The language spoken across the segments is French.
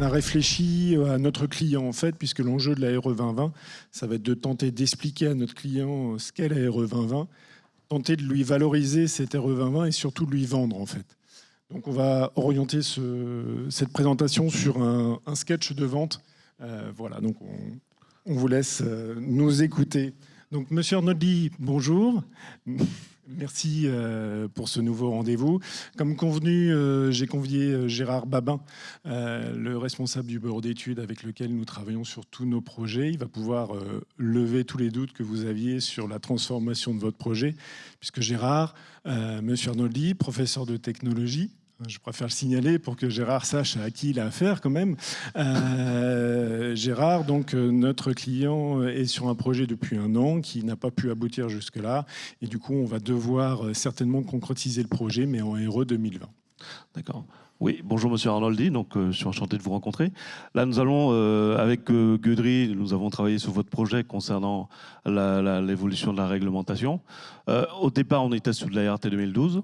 on a réfléchi à notre client, en fait, puisque l'enjeu de la RE 2020, ça va être de tenter d'expliquer à notre client ce qu'est la RE 2020, tenter de lui valoriser cette RE 2020 et surtout de lui vendre, en fait. Donc, on va orienter cette présentation sur un sketch de vente. Voilà, donc on vous laisse nous écouter. Donc, Monsieur Arnoldi, bonjour. Merci pour ce nouveau rendez-vous. Comme convenu, j'ai convié Gérard Babin, le responsable du bureau d'études avec lequel nous travaillons sur tous nos projets. Il va pouvoir lever tous les doutes que vous aviez sur la transformation de votre projet, puisque Gérard, Monsieur Arnoldi, professeur de technologie, je préfère le signaler pour que Gérard sache à qui il a affaire quand même. Gérard, donc notre client, est sur un projet depuis 1 an qui n'a pas pu aboutir jusque-là. Et du coup, on va devoir certainement concrétiser le projet, mais en RE 2020. D'accord. Oui, bonjour Monsieur Arnoldi, donc je suis enchanté de vous rencontrer. Là, nous allons, avec Guedry, nous avons travaillé sur votre projet concernant l'évolution de la réglementation. Au départ, on était sous de la RT 2012.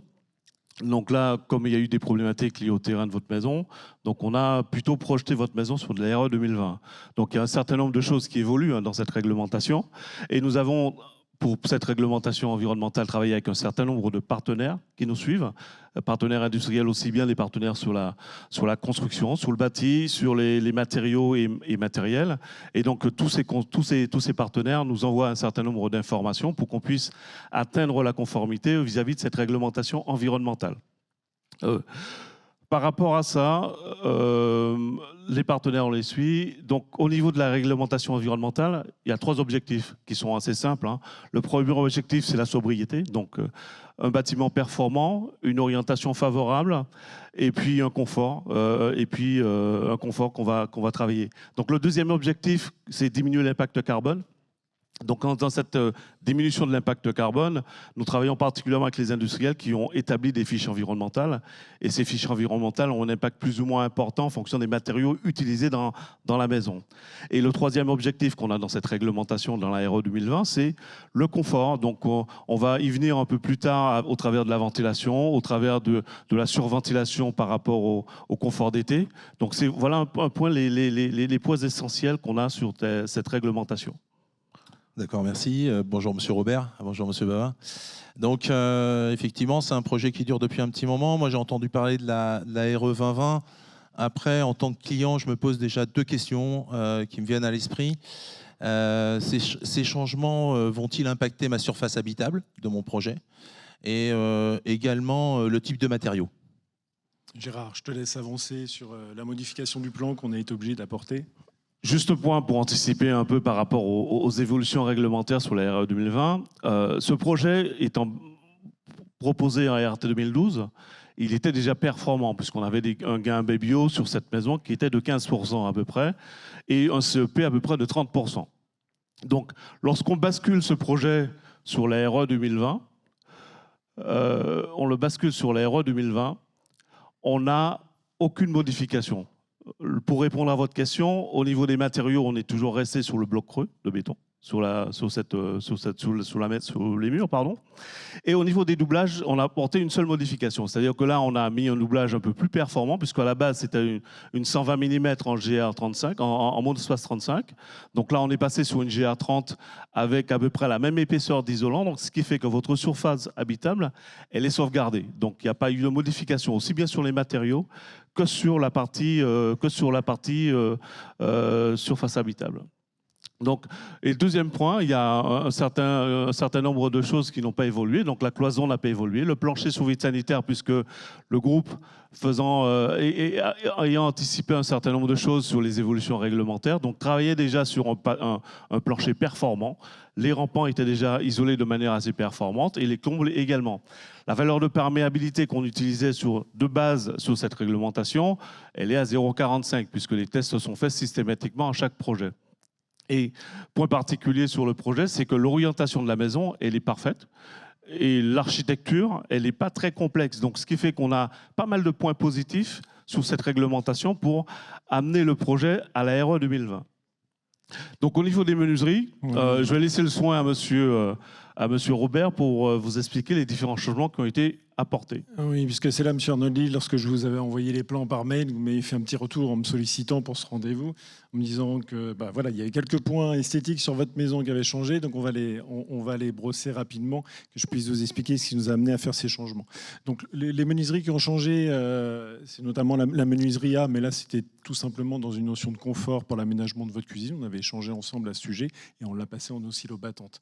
Donc là, comme il y a eu des problématiques liées au terrain de votre maison, donc on a plutôt projeté votre maison sur de la RE 2020. Donc il y a un certain nombre de choses qui évoluent dans cette réglementation. Et nous avons, pour cette réglementation environnementale, travaillé avec un certain nombre de partenaires qui nous suivent, partenaires industriels aussi bien, des partenaires sur la construction, sur le bâti, sur les matériaux et matériels. Et donc tous ces partenaires nous envoient un certain nombre d'informations pour qu'on puisse atteindre la conformité vis-à-vis de cette réglementation environnementale. Par rapport à ça, les partenaires, on les suit. Donc, au niveau de la réglementation environnementale, il y a 3 objectifs qui sont assez simples. Le premier objectif, c'est la sobriété. Donc, un bâtiment performant, une orientation favorable, et puis un confort, qu'on va travailler. Donc, le deuxième objectif, c'est diminuer l'impact carbone. Donc, dans cette diminution de l'impact carbone, nous travaillons particulièrement avec les industriels qui ont établi des fiches environnementales. Et ces fiches environnementales ont un impact plus ou moins important en fonction des matériaux utilisés dans la maison. Et le troisième objectif qu'on a dans cette réglementation dans la RE 2020, c'est le confort. Donc, on va y venir un peu plus tard au travers de la ventilation, au travers de la surventilation par rapport au confort d'été. Donc, voilà un point les points essentiels qu'on a sur cette réglementation. D'accord, merci. Bonjour Monsieur Robert, bonjour Monsieur Babin. Donc effectivement, c'est un projet qui dure depuis un petit moment. Moi, j'ai entendu parler de la RE 2020. Après, en tant que client, je me pose déjà 2 questions qui me viennent à l'esprit. Ces changements vont-ils impacter ma surface habitable de mon projet et également le type de matériaux? Gérard, je te laisse avancer sur la modification du plan qu'on a été obligé d'apporter. Juste point pour anticiper un peu par rapport aux évolutions réglementaires sur la RE 2020. Ce projet étant proposé en RT 2012, il était déjà performant puisqu'on avait un gain BBO sur cette maison qui était de 15% à peu près et un CEP à peu près de 30%. Donc, lorsqu'on bascule ce projet sur la RE 2020, on le bascule sur la RE 2020, on n'a aucune modification. Pour répondre à votre question, au niveau des matériaux, on est toujours resté sur le bloc creux de béton, sur les murs, pardon. Et au niveau des doublages, on a apporté une seule modification. C'est-à-dire que là, on a mis un doublage un peu plus performant, puisqu'à la base, c'était une 120 mm en GR35, en monospace 35. Donc là, on est passé sur une GR30 avec à peu près la même épaisseur d'isolant. Donc, ce qui fait que votre surface habitable, elle est sauvegardée. Donc, il n'y a pas eu de modification, aussi bien sur les matériaux que sur la partie, surface habitable. Donc, et le deuxième point, il y a un certain nombre de choses qui n'ont pas évolué. Donc la cloison n'a pas évolué. Le plancher sous vide sanitaire, puisque le groupe ayant anticipé un certain nombre de choses sur les évolutions réglementaires, donc travaillait déjà sur un plancher performant. Les rampants étaient déjà isolés de manière assez performante et les combles également. La valeur de perméabilité qu'on utilisait de base sur cette réglementation, elle est à 0,45 puisque les tests sont faits systématiquement à chaque projet. Et point particulier sur le projet, c'est que l'orientation de la maison, elle est parfaite. Et l'architecture, elle n'est pas très complexe. Donc, ce qui fait qu'on a pas mal de points positifs sur cette réglementation pour amener le projet à la RE 2020. Donc, au niveau des menuiseries, je vais laisser le soin à à Monsieur Robert pour vous expliquer les différents changements qui ont été apportés. Oui, puisque c'est là, M. Arnoldi, lorsque je vous avais envoyé les plans par mail, vous m'avez fait un petit retour en me sollicitant pour ce rendez-vous, en me disant que voilà, il y avait quelques points esthétiques sur votre maison qui avaient changé, donc on va les brosser rapidement, que je puisse vous expliquer ce qui nous a amené à faire ces changements. Donc les menuiseries qui ont changé, c'est notamment la menuiserie A, mais là c'était tout simplement dans une notion de confort pour l'aménagement de votre cuisine. On avait échangé ensemble à ce sujet et on l'a passé en oscillobattante.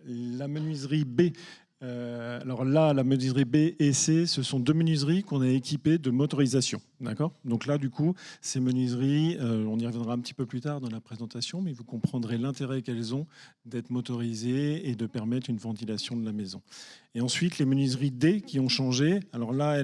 La menuiserie B, alors là, la menuiserie B et C, ce sont deux menuiseries qu'on a équipées de motorisation. D'accord ? Donc là, du coup, ces menuiseries, on y reviendra un petit peu plus tard dans la présentation, mais vous comprendrez l'intérêt qu'elles ont d'être motorisées et de permettre une ventilation de la maison. Et ensuite, les menuiseries D qui ont changé. Alors là,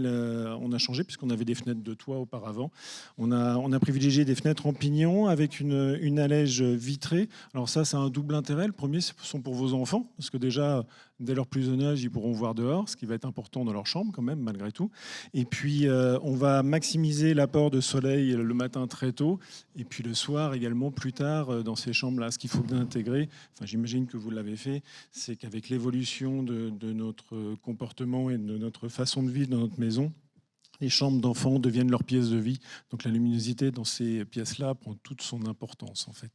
on a changé puisqu'on avait des fenêtres de toit auparavant. On a privilégié des fenêtres en pignon avec une allège vitrée. Alors ça, ça a un double intérêt. Le premier, ce sont pour vos enfants, parce que déjà, dès leur plus jeune âge, ils pourront voir dehors, ce qui va être important dans leur chambre quand même, malgré tout. Et puis, on va maximiser l'apport de soleil le matin très tôt, et puis le soir également plus tard dans ces chambres-là. Ce qu'il faut bien intégrer, enfin, j'imagine que vous l'avez fait, c'est qu'avec l'évolution de notre comportement et de notre façon de vivre dans notre maison, les chambres d'enfants deviennent leurs pièces de vie. Donc la luminosité dans ces pièces-là prend toute son importance, en fait.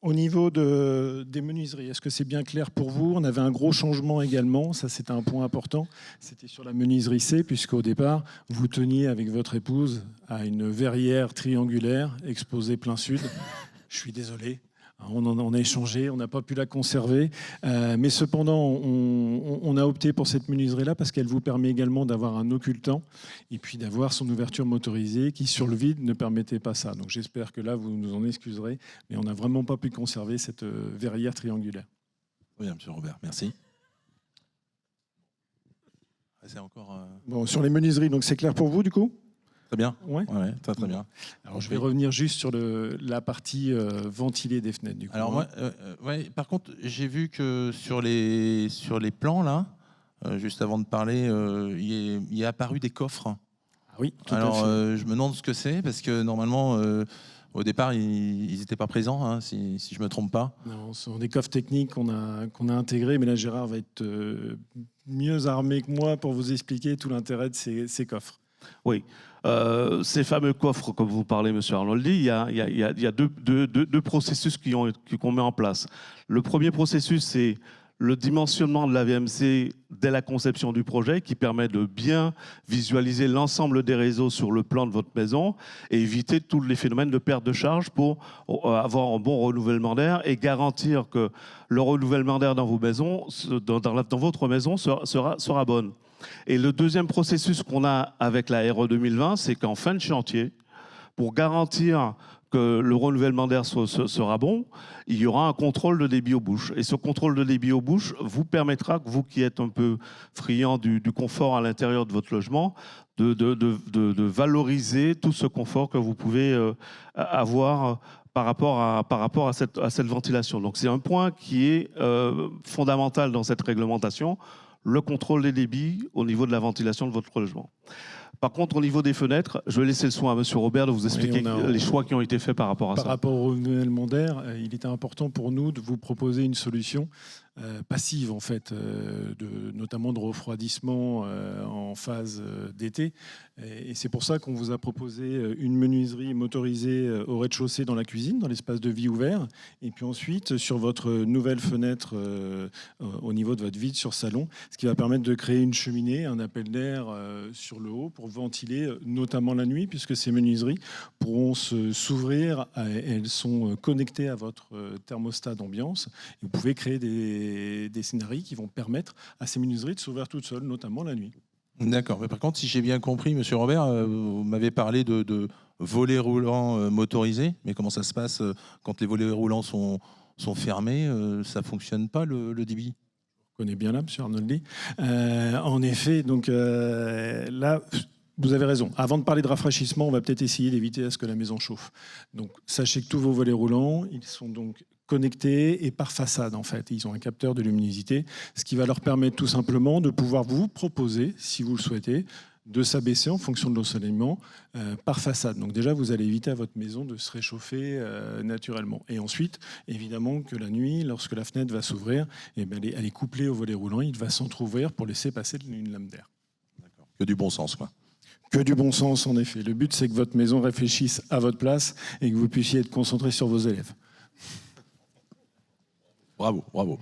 Au niveau des menuiseries, est-ce que c'est bien clair pour vous ? On avait un gros changement également, ça c'était un point important, c'était sur la menuiserie C, puisqu'au départ, vous teniez avec votre épouse à une verrière triangulaire exposée plein sud. Je suis désolé. On a échangé, on n'a pas pu la conserver, mais cependant, on a opté pour cette menuiserie-là parce qu'elle vous permet également d'avoir un occultant et puis d'avoir son ouverture motorisée qui, sur le vide, ne permettait pas ça. Donc j'espère que là, vous nous en excuserez, mais on n'a vraiment pas pu conserver cette verrière triangulaire. Oui, M. Robert, merci. C'est encore... Bon, sur les menuiseries, donc c'est clair pour vous, du coup ? Très bien. Ouais. Ouais, très, très bien. Alors, je vais revenir juste sur la partie ventilée des fenêtres. Du coup, alors, moi, ouais, par contre, j'ai vu que sur les plans, là, juste avant de parler, il est apparu des coffres. Ah oui, tout alors, à fait. Je me demande ce que c'est, parce que normalement, au départ, ils n'étaient pas présents, hein, si je ne me trompe pas. Non, ce sont des coffres techniques qu'on a intégrés, mais là, Gérard va être mieux armé que moi pour vous expliquer tout l'intérêt de ces coffres. Oui. Ces fameux coffres, comme vous parlez, M. Arnoldi, il y a deux processus qu'on met en place. Le premier processus, c'est le dimensionnement de la VMC dès la conception du projet, qui permet de bien visualiser l'ensemble des réseaux sur le plan de votre maison et éviter tous les phénomènes de perte de charge pour avoir un bon renouvellement d'air et garantir que le renouvellement d'air dans vos maisons, dans votre maison sera bonne. Et le deuxième processus qu'on a avec la RE 2020, c'est qu'en fin de chantier, pour garantir que le renouvellement d'air sera bon, il y aura un contrôle de débit aux bouches. Et ce contrôle de débit aux bouches vous permettra, que vous qui êtes un peu friand du confort à l'intérieur de votre logement, de valoriser tout ce confort que vous pouvez avoir par rapport à cette ventilation. Donc c'est un point qui est fondamental dans cette réglementation, le contrôle des débits au niveau de la ventilation de votre logement. Par contre, au niveau des fenêtres, je vais laisser le soin à M. Robert de vous expliquer les choix qui ont été faits par rapport à ça. Par rapport au renouvellement d'air, il était important pour nous de vous proposer une solution passive, en fait, notamment de refroidissement en phase d'été. Et c'est pour ça qu'on vous a proposé une menuiserie motorisée au rez-de-chaussée dans la cuisine, dans l'espace de vie ouvert. Et puis ensuite, sur votre nouvelle fenêtre au niveau de votre vide sur salon, ce qui va permettre de créer une cheminée, un appel d'air sur le haut pour ventiler, notamment la nuit, puisque ces menuiseries pourront s'ouvrir. Elles sont connectées à votre thermostat d'ambiance. Et vous pouvez créer des scénarios qui vont permettre à ces menuiseries de s'ouvrir toutes seules, notamment la nuit. D'accord. Mais par contre, si j'ai bien compris, Monsieur Robert, vous m'avez parlé de volets roulants motorisés. Mais comment ça se passe quand les volets roulants sont fermés? Ça ne fonctionne pas, le débit? Je connais bien là, M. Arnoldi. En effet, donc là, vous avez raison. Avant de parler de rafraîchissement, on va peut-être essayer d'éviter à ce que la maison chauffe. Donc, sachez que tous vos volets roulants, ils sont donc connectés et par façade, en fait. Ils ont un capteur de luminosité, ce qui va leur permettre tout simplement de pouvoir vous proposer, si vous le souhaitez, de s'abaisser en fonction de l'ensoleillement par façade. Donc déjà, vous allez éviter à votre maison de se réchauffer naturellement. Et ensuite, évidemment que la nuit, lorsque la fenêtre va s'ouvrir, eh bien, elle est couplée au volet roulant, il va s'entrouvrir pour laisser passer une lame d'air. Que du bon sens, quoi. Que du bon sens, en effet. Le but, c'est que votre maison réfléchisse à votre place et que vous puissiez être concentré sur vos élèves. Bravo, bravo.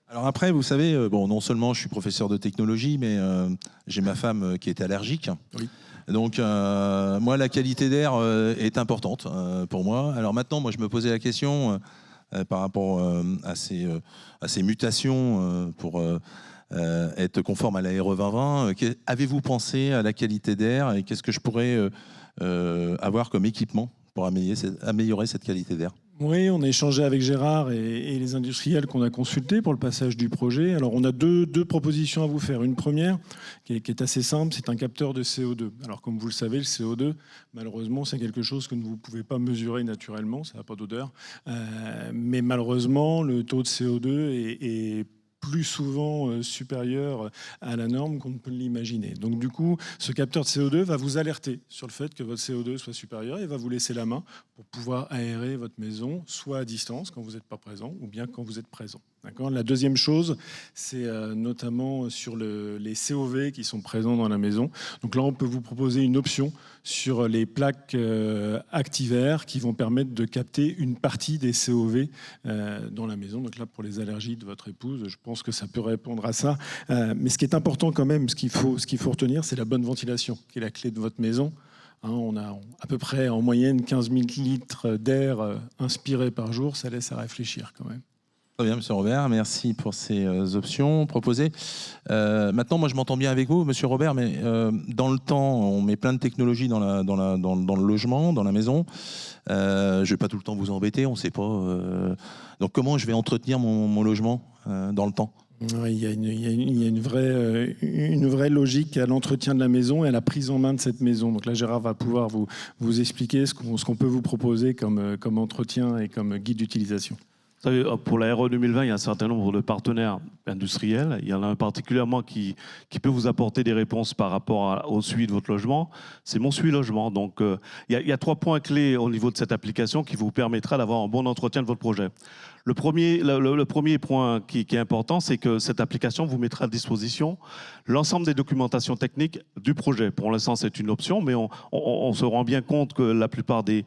Alors après, vous savez, bon, non seulement je suis professeur de technologie, mais j'ai ma femme qui est allergique. Oui. Donc, moi, la qualité d'air est importante pour moi. Alors maintenant, moi, je me posais la question par rapport à ces mutations pour être conforme à la RE 2020. Avez-vous pensé à la qualité d'air et qu'est-ce que je pourrais avoir comme équipement pour améliorer cette qualité d'air? Oui, on a échangé avec Gérard et les industriels qu'on a consultés pour le passage du projet. Alors, on a deux propositions à vous faire. Une première, qui est assez simple, c'est un capteur de CO2. Alors, comme vous le savez, le CO2, malheureusement, c'est quelque chose que vous ne pouvez pas mesurer naturellement, ça n'a pas d'odeur. Mais malheureusement, le taux de CO2 est plus souvent supérieur à la norme qu'on ne peut l'imaginer. Donc du coup, ce capteur de CO2 va vous alerter sur le fait que votre CO2 soit supérieur et va vous laisser la main pour pouvoir aérer votre maison, soit à distance quand vous n'êtes pas présent, ou bien quand vous êtes présent. D'accord ? La deuxième chose, c'est notamment sur les COV qui sont présents dans la maison. Donc là, on peut vous proposer une option sur les plaques activaires qui vont permettre de capter une partie des COV dans la maison. Donc là, pour les allergies de votre épouse, je pense que ça peut répondre à ça. Mais ce qui est important quand même, ce qu'il faut retenir, c'est la bonne ventilation, qui est la clé de votre maison. On a à peu près en moyenne 15 000 litres d'air inspiré par jour. Ça laisse à réfléchir quand même. Très bien, Monsieur Robert, merci pour ces options proposées. Maintenant, moi, je m'entends bien avec vous, Monsieur Robert, mais dans le temps, on met plein de technologies dans le logement, dans la maison. Je ne vais pas tout le temps vous embêter, on ne sait pas. Donc, comment je vais entretenir mon logement dans le temps ? Il y a une vraie logique à l'entretien de la maison et à la prise en main de cette maison. Donc là, Gérard va pouvoir vous expliquer ce qu'on peut vous proposer comme entretien et comme guide d'utilisation. Vous savez, pour la RE 2020, il y a un certain nombre de partenaires industriels. Il y en a un particulièrement qui peut vous apporter des réponses par rapport au suivi de votre logement. C'est Mon Suivi Logement. Donc, il y a 3 points clés au niveau de cette application qui vous permettra d'avoir un bon entretien de votre projet. Le premier point qui est important, c'est que cette application vous mettra à disposition l'ensemble des documentations techniques du projet. Pour l'instant, c'est une option, mais on se rend bien compte que la plupart des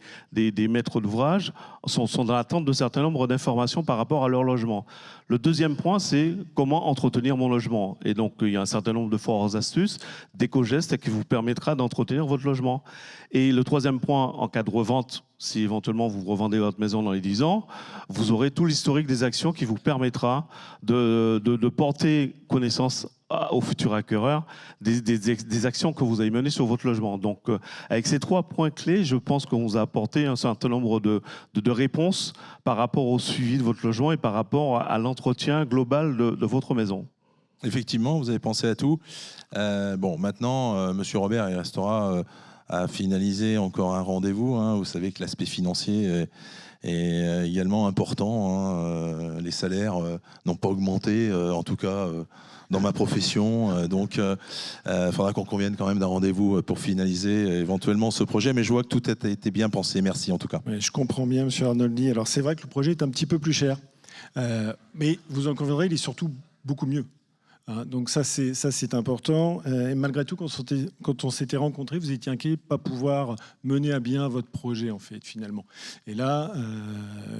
maîtres d'ouvrage sont dans l'attente de certain nombre d'informations par rapport à leur logement. Le deuxième point, c'est comment entretenir mon logement. Et donc, il y a un certain nombre de fortes astuces, d'éco-gestes qui vous permettra d'entretenir votre logement. Et le troisième point, en cas de revente, si éventuellement vous revendez votre maison dans les 10 ans, vous aurez tout l'historique des actions qui vous permettra de porter connaissance aux futurs acquéreurs des actions que vous avez menées sur votre logement. Donc, avec ces 3 points clés, je pense qu'on vous a apporté un certain nombre de réponses par rapport au suivi de votre logement et par rapport à l'entretien global de votre maison. Effectivement, vous avez pensé à tout. Bon, maintenant, Monsieur Robert, il restera à finaliser encore un rendez-vous. Vous savez que l'aspect financier est également important. Les salaires n'ont pas augmenté, en tout cas dans ma profession. Donc, il faudra qu'on convienne quand même d'un rendez-vous pour finaliser éventuellement ce projet. Mais je vois que tout a été bien pensé. Merci en tout cas. Oui, je comprends bien, Monsieur Arnoldi. Alors, c'est vrai que le projet est un petit peu plus cher. Mais vous en conviendrez, il est surtout beaucoup mieux. Donc ça c'est important. Et malgré tout, quand on s'était rencontrés, vous étiez inquiet de ne pas pouvoir mener à bien votre projet en fait finalement. Et là,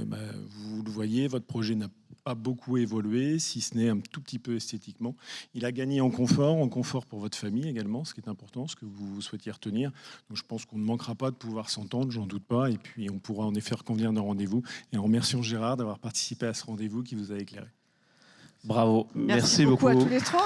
vous le voyez, votre projet n'a pas beaucoup évolué, si ce n'est un tout petit peu esthétiquement. Il a gagné en confort pour votre famille également, ce qui est important, ce que vous souhaitiez retenir. Donc je pense qu'on ne manquera pas de pouvoir s'entendre, j'en doute pas. Et puis on pourra en effet reconvenir d'un rendez-vous. Et en remerciant Gérard d'avoir participé à ce rendez-vous qui vous a éclairé. Bravo, merci beaucoup beaucoup à tous les 3.